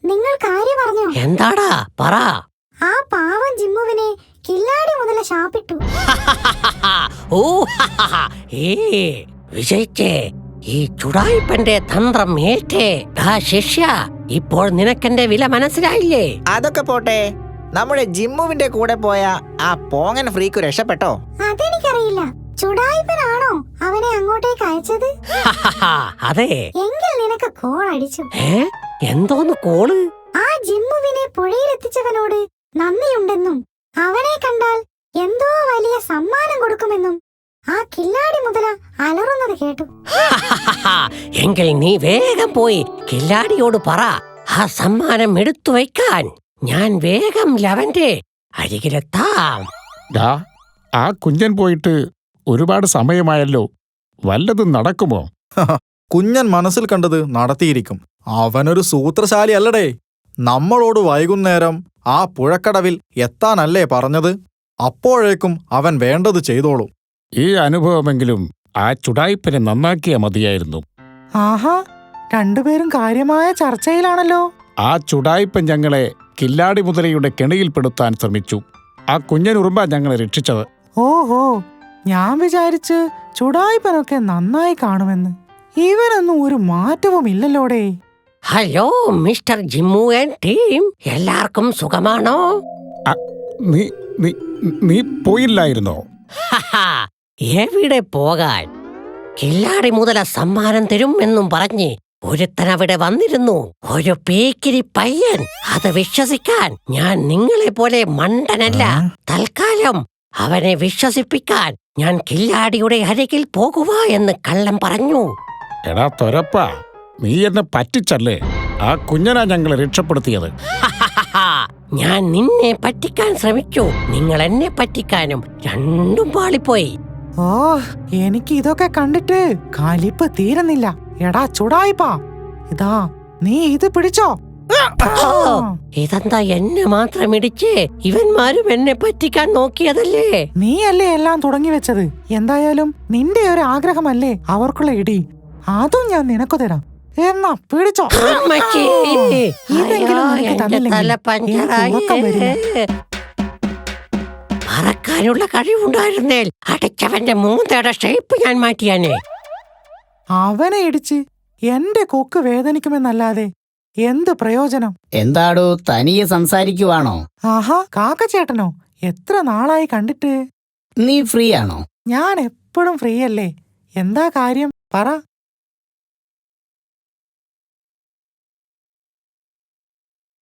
നിങ്ങൾ കാര്യം പറഞ്ഞോ? എന്താടാ പറ. ആ പാവം ജിമ്മുവിനെ കില്ലാടി മുതല ശാപിട്ടു. ഓ വിജയിച്ചേ. ഈ ചുടായിപ്പന്റെ തന്ത്രം ഏറ്റേ. ശിഷ്യ, ഇപ്പോൾ നിനക്കെന്റെ വില മനസ്സിലായില്ലേ? അതൊക്കെ പോട്ടെ, നമ്മുടെ ജിമ്മുവിന്റെ കൂടെ പോയ ആ പോങ്ങൻ ഫ്രീക്ക് രക്ഷപ്പെട്ടോ? അതെനിക്കറിയില്ല. ചുടായിപ്പനാണോ അവനെ അങ്ങോട്ടേക്ക് അയച്ചത്? അതെ. എങ്കിൽ നിനക്ക് കോൾ അടിച്ചു. എന്തോന്ന് കോള്? ആ ജിമ്മുവിനെ പുഴയിലെത്തിച്ചവനോട് നന്ദിയുണ്ടെന്നും അവനെ കണ്ടാൽ എന്തോ വലിയ സമ്മാനം കൊടുക്കുമെന്നും ആ കില്ലാടി മുതല അലറുന്നത് കേട്ടു. എങ്കിൽ നീ വേഗം പോയി കില്ലാടിയോട് പറ ആ സമ്മാനം എടുത്തു വയ്ക്കാൻ. ഞാൻ വേഗം ലവന്റെ അരികിലെത്താം. ആ കുഞ്ഞൻ പോയിട്ട് ഒരുപാട് സമയമായല്ലോ. വല്ലതും നടക്കുമോ? കുഞ്ഞൻ മനസ്സിൽ കണ്ടത് നടത്തിയിരിക്കും. അവനൊരു സൂത്രശാലി അല്ലടേ. നമ്മളോട് വൈകുന്നേരം ആ പുഴക്കടവിൽ എത്താനല്ലേ പറഞ്ഞത്? അപ്പോഴേക്കും അവൻ വേണ്ടത് ചെയ്തോളും. ഈ അനുഭവമെങ്കിലും ആ ചുടായിപ്പനെ നന്നാക്കിയാ മതിയായിരുന്നു. ആഹാ, രണ്ടുപേരും കാര്യമായ ചർച്ചയിലാണല്ലോ. ആ ചുടായിപ്പൻ ഞങ്ങളെ കില്ലാടി മുതലയുടെ കെണിയിൽപ്പെടുത്താൻ ശ്രമിച്ചു. ആ കുഞ്ഞനുറുമ്പ ഞങ്ങളെ രക്ഷിച്ചത്. ഓഹോ, ഞാൻ വിചാരിച്ച് ചുടായിപ്പനൊക്കെ നന്നായി കാണുമെന്ന്. ഇവനൊന്നും ഒരു മാറ്റവും ഇല്ലല്ലോടേ. Hello mister Jim and team, എല്ലാവർക്കും സുഖമാണോ? നീ പോയില്ലായിരുന്നോ? എവിടെ പോകാൻ? കില്ലാടി മുതല സമ്മാനം തരും എന്നും പറഞ്ഞ് ഒരുത്തൻ അവിടെ വന്നിരുന്നു. ഒരു പേക്കിരി പയ്യൻ. അത് വിശ്വസിക്കാൻ ഞാൻ നിങ്ങളെ പോലെ മണ്ടനല്ല. തൽക്കാലം അവനെ വിശ്വസിപ്പിക്കാൻ ഞാൻ കില്ലാടിയുടെ അരികിൽ പോകുക എന്ന് കള്ളം പറഞ്ഞു. എടാ തൊരപ്പ, നീ എന്നെ പറ്റിച്ചല്ലേ? ആ കുഞ്ഞനാ ഞങ്ങളെ രക്ഷപ്പെടുത്തിയത്. ഞാൻ നിന്നെ പറ്റിക്കാൻ ശ്രമിച്ചു. നിങ്ങൾ എന്നെ പറ്റിക്കാനും രണ്ടും പാളിപ്പോയി. ഓ, എനിക്ക് ഇതൊക്കെ കണ്ടിട്ട് കലിപ്പ് തീരുന്നില്ല. എടാ ചുടായിപ്പാ, ഇതാ നീ ഇത് പിടിച്ചോ. ഇതെന്താ എന്നെ മാത്രം ഇടിച്ച്? ഇവന്മാരും എന്നെ പറ്റിക്കാൻ നോക്കിയതല്ലേ? നീയല്ലേ എല്ലാം തുടങ്ങി വെച്ചത്. എന്തായാലും നിന്റെ ഒരു ആഗ്രഹമല്ലേ അവർക്കുള്ള ഇടി. അതും ഞാൻ നിനക്കു തരാം. എന്നാ പിടിച്ചോ. ഇതെങ്കിലും നിനക്ക് തന്നില്ലെങ്കിൽ എനിക്ക് ഉറക്കം വരില്ല. പറക്കാനുള്ള കഴിവുണ്ടായിരുന്നേൽ അടച്ചവന്റെ മൂന്നയുടെ ഷേപ്പ് ഞാൻ മാറ്റിയാനേ. അവനെ ഇടിച്ച് എന്റെ കൊക്ക് വേദനിക്കുമെന്നല്ലാതെ എന്ത് പ്രയോജനം? എന്താടോ തനിയെ സംസാരിക്കുവാണോ? ആഹാ, കാക്കച്ചേട്ടനോ? എത്ര നാളായി കണ്ടിട്ട്. നീ ഫ്രീ ആണോ? ഞാൻ എപ്പോഴും ഫ്രീ അല്ലേ. എന്താ കാര്യം പറ.